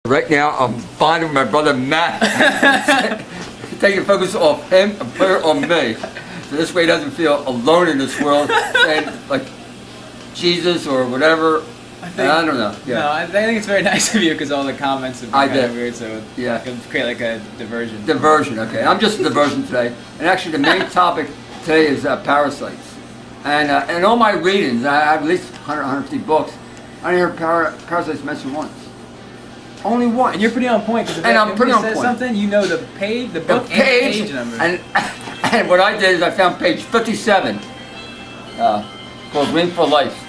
Right now, I'm bonding with my brother Matt. Taking focus off him and put it on me. So this way he doesn't feel alone in this world. And like Jesus or whatever. I don't know. Yeah. No, I think it's very nice of you because all the comments have been kind of weird, so yeah. It'll create like a diversion. Diversion, okay. I'm just a diversion today. And actually the main topic today is parasites. And in all my readings, I have at least 100, 150 books, I didn't hear parasites mentioned once. Only once. And you're pretty on point because if says something, you know the page, the book, and page number. And what I did is I found page 57 called Green for Life.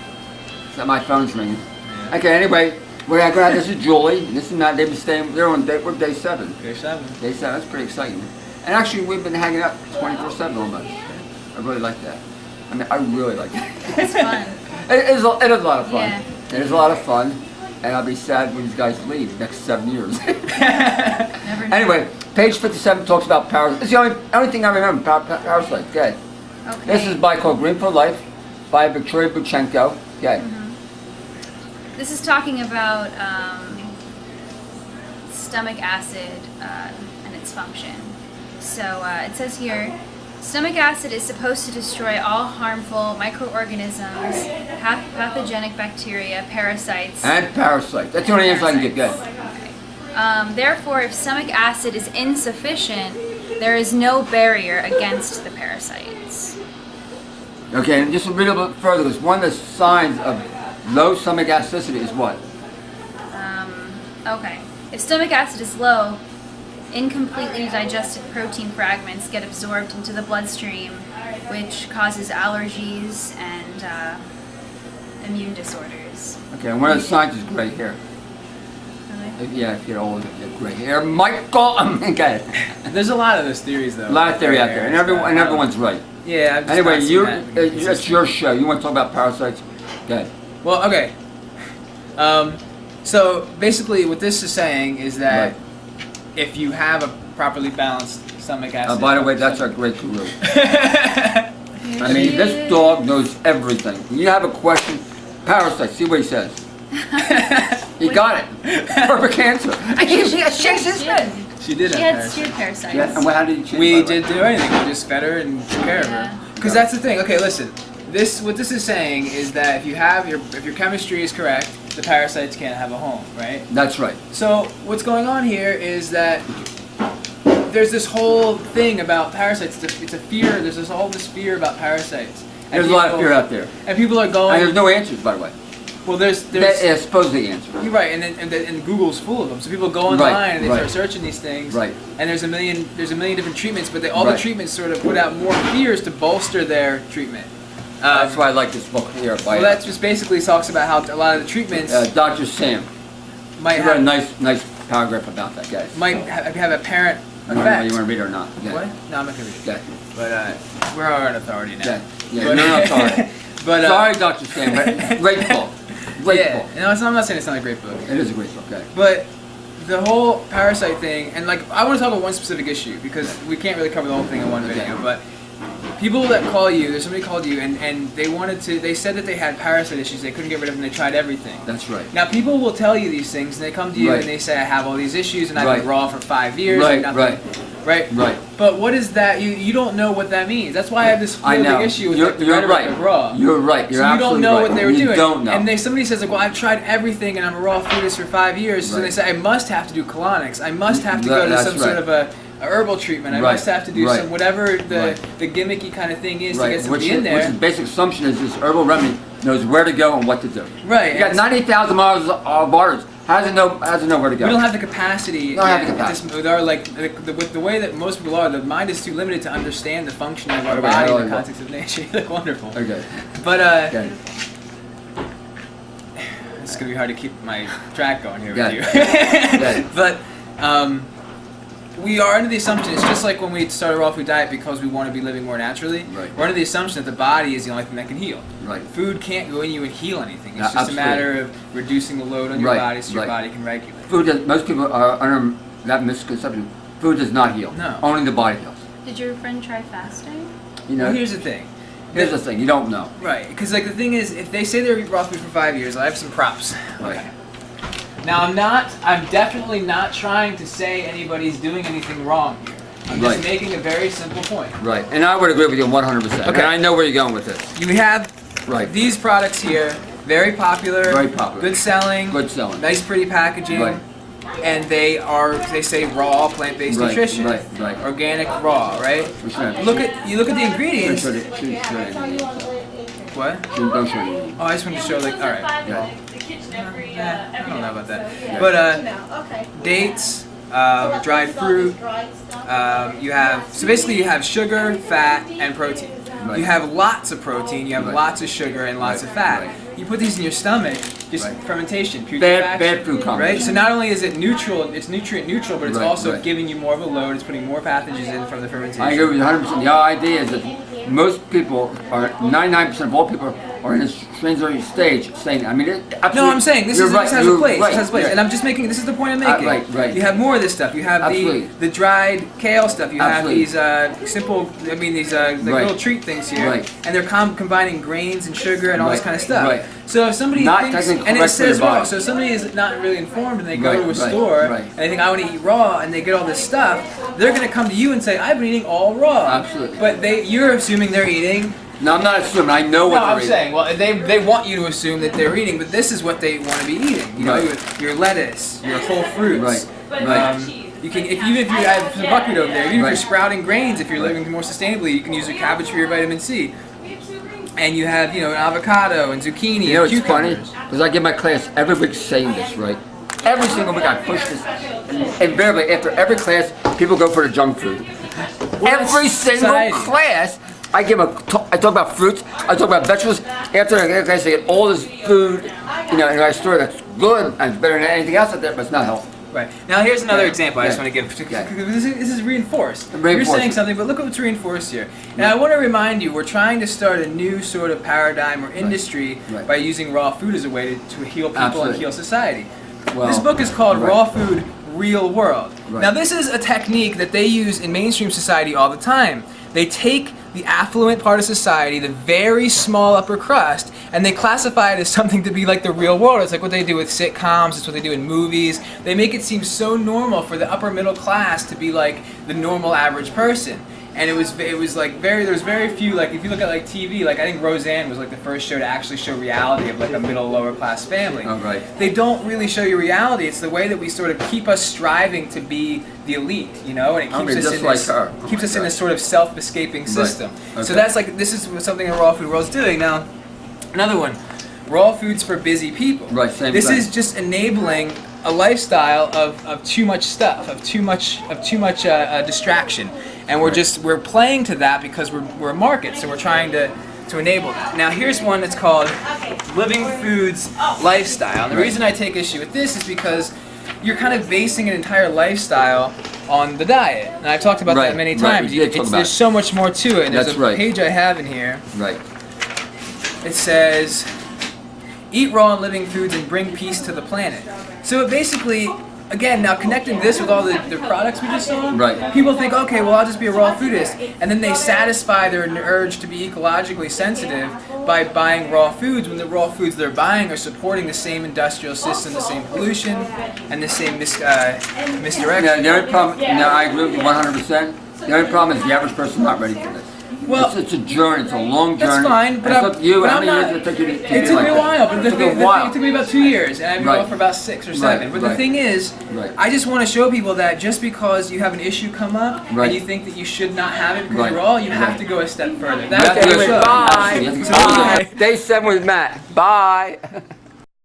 So my phone's ringing. Yeah. Okay, anyway, we're going to have, this is Julie, and this is Matt. They've been staying, we're day 7. Day 7. Day 7, that's pretty exciting. And actually, we've been hanging out 24/7 almost. I really like that. I mean, I really like it. It's fun. It is a lot of fun. Yeah. It is a lot of fun, and I'll be sad when these guys leave next 7 years. Anyway, page 57 talks about parasites. It's the only thing I remember, parasites. Okay. Okay. This is by called Green for Life by Victoria Buchenko. Okay. This is talking about stomach acid and its function. So it says here, stomach acid is supposed to destroy all harmful microorganisms, pathogenic bacteria, parasites. And parasites. That's the only answer I can get. Okay. Therefore, if stomach acid is insufficient, there is no barrier against the parasites. Okay, and just to read a little bit further, because one of the signs of low stomach acidity is what? Okay. If stomach acid is low, incompletely digested protein fragments get absorbed into the bloodstream, which causes allergies and immune disorders. Okay, and one of the signs is gray hair. Really? Yeah, if you get older, you get gray hair. Michael, okay. There's a lot of those theories, though. A lot of theory out there, and everyone's right. Yeah. I've just anyway, that it's your show. You want to talk about parasites? Okay. Well, okay. So basically, what this is saying is that if you have a properly balanced stomach acid. By the way, that's our great guru. I mean, this dog knows everything. When you have a question, parasites. See what he says. He got it. Perfect answer. She shakes his head. She did She have had parasites. Yeah, and how did you change? We didn't do anything. We just fed her and took care of her. Because that's the thing. Okay, listen. What this is saying is that if your chemistry is correct, the parasites can't have a home, right? That's right. So what's going on here is that there's this whole thing about parasites. It's a fear. There's all this fear about parasites. There's a lot of fear out there. And people are going. And there's no answers, by the way. Well, there's supposedly answers. You're right, and Google's full of them. So people go online and they start searching these things. Right. And there's a million different treatments, but all the treatments sort of put out more fears to bolster their treatment. That's why I like this book here. Well, that just basically talks about how a lot of the treatments. Dr. Sam. Might wrote have a nice paragraph about that, guys. Might have apparent effect. You want to read it or not? Okay. What? No, I'm not gonna read it. Okay. But we're our own authority now. Yeah, you're an authority. But sorry, Dr. Sam. But great book. Great book. No, I'm not saying it's not a great book. It is a great book. Okay. But the whole parasite thing, and like I want to talk about one specific issue because we can't really cover the whole thing in one video, but. People that call you, there's somebody called you and they said that they had parasite issues, they couldn't get rid of them, they tried everything. That's right. Now people will tell you these things and they come to you and they say I have all these issues and I've been raw for 5 years and nothing. Right. But what is that? You don't know what that means. That's why I have this big issue with the rhetoric of raw. You're right. You're so you don't know what they were doing. You don't know. And somebody says like, well, I've tried everything and I'm a raw fetus for 5 years. So they say I must have to do colonics. I must have to go to some sort of a herbal treatment. I must have to do some whatever the gimmicky kind of thing is to get somebody in there. Which the basic assumption is this herbal remedy knows where to go and what to do. Right. You got 90,000 miles of borders. How does it know where to go? We don't have the capacity. We don't have the capacity. With our with the way that most people are, the mind is too limited to understand the function of our body in the context of nature. You look wonderful. Okay. But it's gonna be hard to keep my track going here with you. But we are under the assumption, it's just like when we started off with diet because we want to be living more naturally. Right. We're under the assumption that the body is the only thing that can heal. Right. Food can't go in you and heal anything. It's just a matter of reducing the load on your body so your body can regulate. Most people are under that misconception. Food does not heal. No. Only the body heals. Did your friend try fasting? Well, here's the thing. Here's the thing. You don't know. Right. Because like the thing is, if they say they're raw food for 5 years, I have some props. Right. Okay. Now I'm definitely not trying to say anybody's doing anything wrong here. I'm just making a very simple point. Right, and I would agree with you 100%. Okay, I know where you're going with this. You have these products here, very popular, good selling, nice pretty packaging, and they say raw plant-based nutrition, organic raw, right? You look at the ingredients. What? Oh, I just wanted to show all right. I don't know about that, but dates. Dried fruit. You have sugar, fat, and protein. You have lots of protein. You have lots of sugar and lots of fat. You put these in your stomach, just fermentation, putrefaction. Bad food combination. Right. So not only is it neutral, it's nutrient neutral, but it's also giving you more of a load. It's putting more pathogens in from the fermentation. I agree with you 100%. The idea is that most people 99% of all people are in a transitory stage saying, I mean, no, I'm saying this has a place. This has a place. And I'm just making, this is the point I'm making. You have more of this stuff. You have the dried kale stuff. You have these little treat things here. And they're combining grains and sugar and all this kind of stuff. So if somebody thinks, and it says raw, so if somebody is not really informed and they go to a store and they think, I want to eat raw, and they get all this stuff, they're going to come to you and say, I've been eating all raw. Absolutely. But you're assuming they're eating. No, I'm not assuming. I know what they're eating. saying, well, they want you to assume that they're eating, but this is what they want to be eating. You know, your lettuce, your whole fruits. You can, even if you have some buckwheat over there, even if you're sprouting grains, if you're living more sustainably, you can use your cabbage for your vitamin C. And you have, an avocado and zucchini. You know, it's funny because I give my class every week saying this, right? Every single week I push this, and invariably after every class, people go for the junk food. Every single class. I talk about fruits, I talk about vegetables. After I get all this food, in my store that's good and better than anything else out there, but it's not healthy. Right. Now here's another example I just want to give. This is reinforced. You're saying something, but look at what's reinforced here. And I want to remind you, we're trying to start a new sort of paradigm or industry by using raw food as a way to heal people and heal society. Well, this book is called Raw Food, Real World. Now this is a technique that they use in mainstream society all the time. They take the affluent part of society, the very small upper crust, and they classify it as something to be like the real world. It's like what they do with sitcoms, it's what they do in movies. They make it seem so normal for the upper middle class to be like the normal average person. And it was like there's very few, like if you look at like TV, like I think Roseanne was like the first show to actually show reality of like a middle lower class family. They don't really show you reality. It's the way that we sort of keep us striving to be the elite, and it keeps us in this sort of self-escaping system. So that's like, this is something that Raw Food World's doing. Now, another one, Raw Foods for Busy People. This is just enabling a lifestyle of too much stuff, of too much distraction. And we're playing to that because we're a market, so we're trying to enable that. Now here's one that's called Living Foods Lifestyle. And the reason I take issue with this is because you're kind of basing an entire lifestyle on the diet. And I've talked about that many times. There's so much more to it. There's a page I have in here. It says, eat raw and living foods and bring peace to the planet. So it basically, again, now connecting this with all the products we just saw, people think, okay, well, I'll just be a raw foodist. And then they satisfy their urge to be ecologically sensitive by buying raw foods, when the raw foods they're buying are supporting the same industrial system, the same pollution, and the same misdirection. The only problem, I agree with you 100%. The only problem is the average person not ready for this. Well, it's a journey. It's a long journey. That's fine, but it took you. How many years it took you to It took me a while, but it took me about 2 years, and I've been going for about 6 or 7. But the thing is, I just want to show people that just because you have an issue come up and you think that you should not have it because you're raw, you have to go a step further. That's Bye. Day 7 with Matt. Bye.